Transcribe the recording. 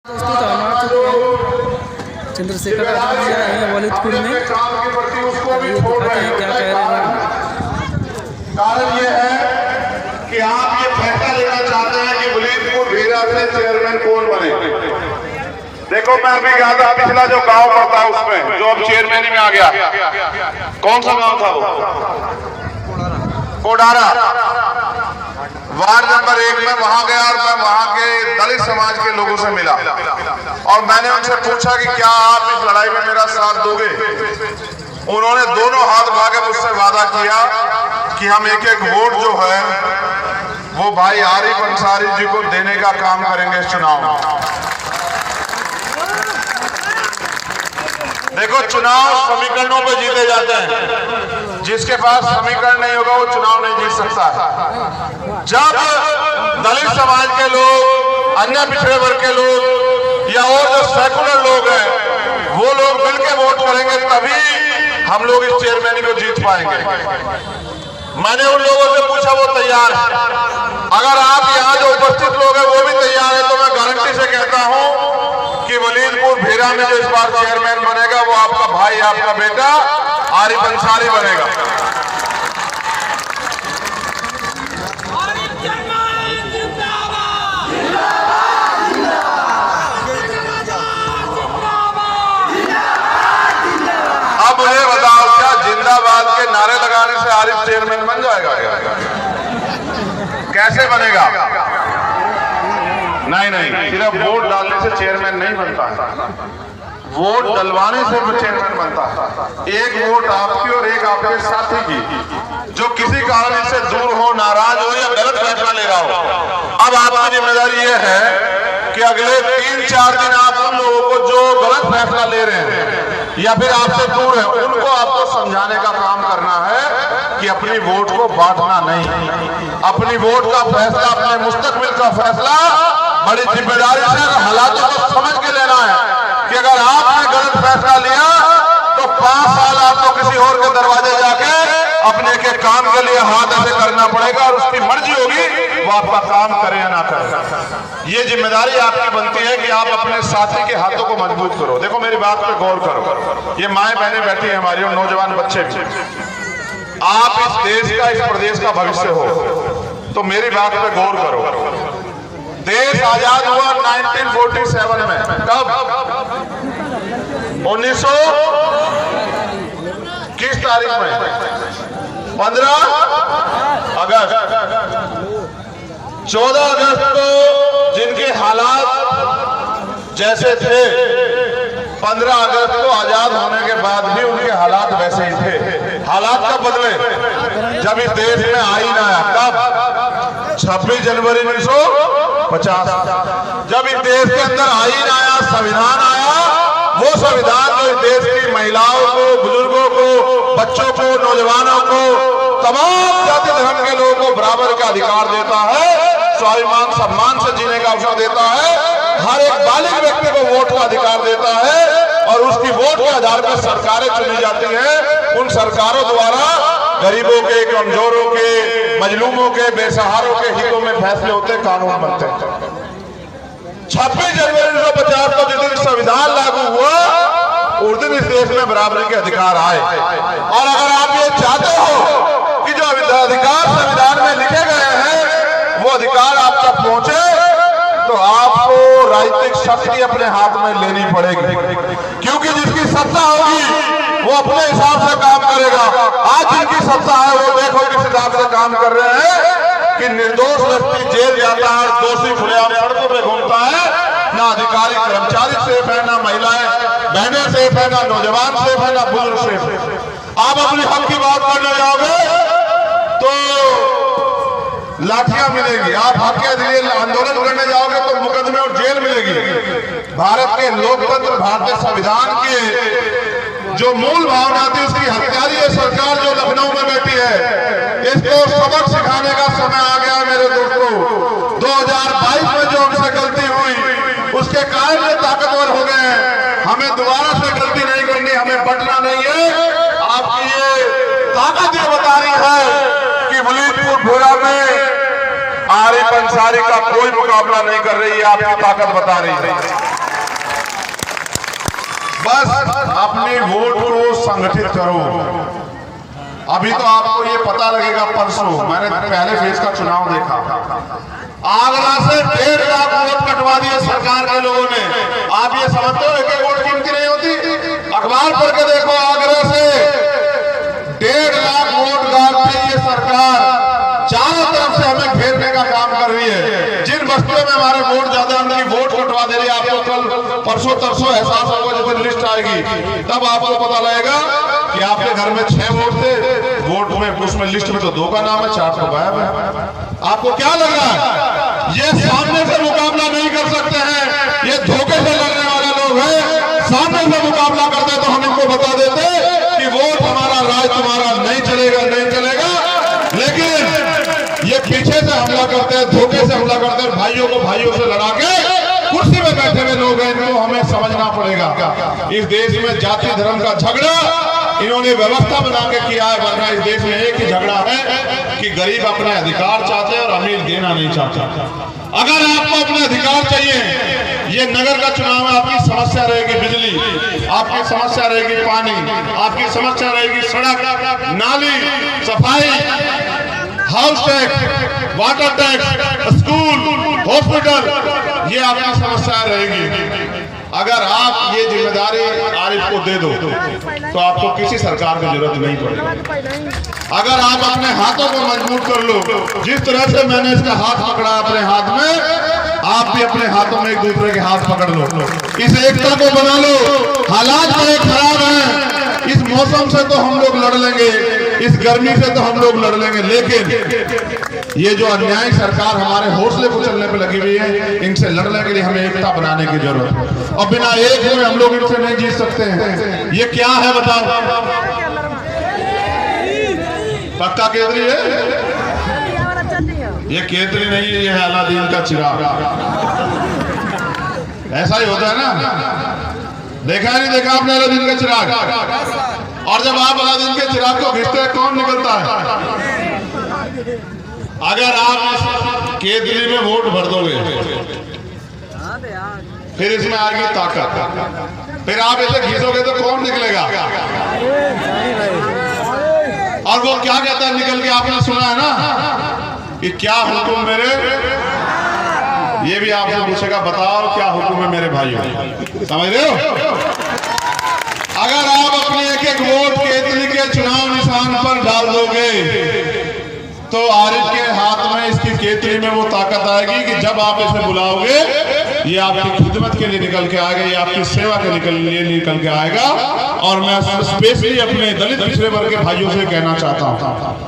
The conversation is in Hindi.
दोस्तों तो हम आ चुके हैं चंद्रशेखर आज़ाद जी आए हैं वलीदपुर में। ये दिखाते हैं क्या कह रहे हैं। कारण ये है कि आप ये फैसला लेना चाहते हैं कि वलीदपुर भेरा से चेयरमैन कौन बने। देखो मैं अभी गया था, पिछला जो गांव पड़ता है उसमें जो अब चेयरमैन में आ गया, कौन सा गांव था वो? कोडारा, वार्ड नंबर 1 में वहां गया और मैं वहां के दलित समाज के लोगों से मिला और मैंने उनसे पूछा कि क्या आप इस लड़ाई में मेरा साथ दोगे। उन्होंने दोनों हाथ उठा के मुझसे वादा किया कि हम एक एक वोट जो है वो भाई आरिफ अंसारी जी को देने का काम करेंगे इस चुनाव में। देखो चुनाव समीकरणों पर जीते जाते हैं, जिसके पास समीकरण नहीं होगा वो चुनाव नहीं जीत सकता है। जब दलित समाज के लोग, अन्य पिछड़े वर्ग के लोग या और जो सेकुलर लोग हैं वो लोग मिलकर वोट करेंगे तभी हम लोग इस चेयरमैन को जीत पाएंगे। मैंने उन लोगों से पूछा, वो तैयार है? अगर आप यहाँ जो उपस्थित लोग हैं वो भी तैयार है तो मैं गारंटी से कहता हूँ कि वलीदपुर भेरा में जो इस बार चेयरमैन बनेगा वो आपका भाई, आपका बेटा आरिफ अंसारी बनेगा। अब मुझे बताओ, क्या जिंदाबाद के नारे लगाने से आरिफ चेयरमैन बन जाएगा? कैसे बनेगा? नहीं नहीं, सिर्फ वोट डालने से चेयरमैन नहीं बनता है, वोट डलवाने से चेयरमैन बनता है। एक वोट आपकी और एक आपके साथी की जो किसी कारण से दूर हो, नाराज हो या गलत फैसला ले रहा हो। अब आपकी जिम्मेदारी ये है कि अगले 3-4 दिन आप उन लोगों को जो गलत फैसला ले रहे हैं या फिर आपसे दूर है उनको आपको समझाने का काम करना है कि अपनी वोट को बांटना नहीं, अपनी वोट का फैसला, अपने मुस्तकबिल का फैसला बड़ी जिम्मेदारी से हालातों को समझ के लेना है कि अगर आपने गलत फैसला लिया तो 5 साल आपको किसी और के दरवाजे जाके अपने के काम के लिए हाथ ऐसे करना पड़ेगा और उसकी मर्जी होगी वो आपका काम करे या ना करे। ये जिम्मेदारी आपकी बनती है कि आप अपने साथी के हाथों को मजबूत करो। देखो मेरी बात पे गौर करो, ये माएं बहनें बैठी हैं हमारी और नौजवान बच्चे भी। आप इस देश का, इस प्रदेश का भविष्य हो, तो मेरी बात पे गौर करो। देश आजाद हुआ 1947 में, कब? 1900 किस तारीख में? 15 अगस्त। 14 अगस्त को जिनके हालात जैसे थे, 15 अगस्त को आजाद होने के बाद भी उनके हालात वैसे ही थे। हालात कब बदले? जब इस देश में आईन आया। कब? 26 जनवरी 1950। जब इस देश के अंदर आईन आया, संविधान आया, वो संविधान जो इस देश की महिलाओं को, बुजुर्गों को, बच्चों को, नौजवानों को, तमाम जाति धर्म के लोगों को बराबर का अधिकार देता है, स्वाभिमान सम्मान से जीने का अवसर देता है, हर एक बालिग व्यक्ति को वोट का अधिकार देता है और उसकी वोट के आधार पर सरकारें चुनी जाती हैं। उन सरकारों द्वारा गरीबों के, कमजोरों के, मजलूमों के, बेसहारों के हितों में फैसले होते, कानून बनते हैं। 26 जनवरी 1950 को जिस दिन संविधान लागू हुआ उस दिन इस देश में बराबरी के अधिकार आए। और अगर आप ये चाहते हो कि जो अधिकार संविधान में लिखे गए हैं वो अधिकार आप तक पहुंचे तो आपको राजनीतिक शक्ति अपने हाथ में लेनी पड़ेगी, क्योंकि जिसकी सत्ता होगी वो अपने हिसाब से काम करेगा। आज जिनकी सत्ता है वो देखो किस हिसाब से काम कर रहे हैं कि निर्दोष व्यक्ति जेल जाता है, दोषी खुलेआम सड़कों पे घूमता है, ना अधिकारी कर्मचारी सेफ है, ना महिलाएं बहनें सेफ है, ना नौजवान सेफ है, ना बुजुर्ग सेफ है। आप अपने हक की बात करने जाओगे तो लाठियां मिलेगी, आप हक के लिए आंदोलन करने जाओगे तो मुकदमे और जेल मिलेगी। भारत के लोकतंत्र, भारतीय संविधान की जो मूल भावना थी उसकी हत्यारी है सरकार जो लखनऊ में बैठी है। इसको सबक सिखाने का समय आ गया मेरे दोस्तों। 2022 में जो हमसे गलती हुई उसके कारण ये ताकतवर हो गए हैं। हमें दोबारा से गलती नहीं करनी, हमें बटना नहीं है। आपकी ये ताकत ये बता रही है कि वलीदपुर भेरा में आरिफ अंसारी का कोई मुकाबला नहीं कर रही है, आपकी ताकत बता रही है। बस अपनी वोट को संगठित करो। अभी तो आपको ये पता लगेगा, परसों मैंने पहले फेज का चुनाव देखा, आगरा से 1.5 लाख वोट कटवा दिए सरकार के लोगों ने। आप ये समझते हो एक वोट गिनती नहीं होती? अखबार पढ़ के देखो, आगरा से 1.5 लाख वोट गांव ये सरकार चारों तरफ से हमें घेरने का काम कर रही है। जिन बस्तियों में हमारे वोट ज्यादा है उनकी वोट कटवा दे रही है। आपको कल परसों तरसों एहसास होगा, जब लिस्ट आएगी तब आपको पता लगेगा कि आपके घर में 6 वोट थे, वोट में उसमें लिस्ट में तो 2 का नाम है, 4 तो गायब है। आपको क्या लग रहा है? ये सामने से मुकाबला नहीं कर सकते हैं, ये धोखे से लड़ने वाले लोग हैं। सामने से मुकाबला करते तो हम इनको बता देते कि वोट हमारा, राज तुम्हारा नहीं चलेगा, नहीं चलेगा। लेकिन ये पीछे से हमला करते हैं, धोखे से हमला करते हैं, भाइयों को भाइयों से लड़ा के कुर्सी में बैठे हुए लोग हैं। इनको हमें समझना पड़ेगा। इस देश में जाति धर्म का झगड़ा इन्होंने व्यवस्था बना के किया है, वरना इस देश में एक ही झगड़ा है कि गरीब अपने अधिकार चाहते हैं और अमीर देना नहीं चाहता। अगर आपको अपने अधिकार चाहिए, ये नगर का चुनाव है, आपकी समस्या रहेगी बिजली, आपकी समस्या रहेगी पानी, आपकी समस्या रहेगी सड़क, नाली, सफाई, house tax, water tax, school, hospital, ये आपकी समस्या रहेगी। अगर आप ये जिम्मेदारी आरिफ को दे दो तो आपको किसी सरकार की जरूरत नहीं पड़ेगी। अगर आप अपने हाथों को मजबूत कर लो, जिस तरह से मैंने इसका हाथ पकड़ा अपने हाथ में, आप भी अपने हाथों में एक दूसरे के हाथ पकड़ लो, इस एकता को बना लो। हालात बड़े खराब हैं, इस मौसम से तो हम लोग लड़ लेंगे, इस गर्मी से तो हम लोग लड़ लेंगे, लेकिन ये जो अन्यायी सरकार हमारे हौसले को चलने पे लगी हुई है, इनसे लड़ने के लिए हमें एकता बनाने की जरूरत है। और बिना एक हुए हम लोग इनसे नहीं जीत सकते हैं। ये क्या है बताओ? पक्का केतली है? ये केतली नहीं है, ये है अलादीन का चिराग। ऐसा ही होता है ना? देखा नहीं देखा आपने अलादीन का चिराग? और जब आप अलादीन के चिराग को खींचते हैं, कौन निकलता है? अगर आप केतली में वोट भर दोगे, फिर इसमें आएगी ताकत, फिर आप इसे खींचोगे तो कौन निकलेगा? और वो क्या कहता है निकल के? आपने सुना है ना कि क्या हुक्म मेरे, ये भी आपसे पूछेगा, बताओ क्या हुक्म है मेरे भाइयों। समझ रहे हो? अगर आप अपने एक एक वोट केतली के चुनाव निशान पर डाल दोगे तो आरिफ के हाथ में, इसकी केतली में वो ताकत आएगी कि जब आप इसे बुलाओगे, ये आपकी खिदमत के लिए निकल के आएगा, ये आपकी सेवा के लिए निकल के आएगा। और मैं स्पेशली अपने दलित पिछड़े वर्ग के भाइयों से कहना चाहता हूँ,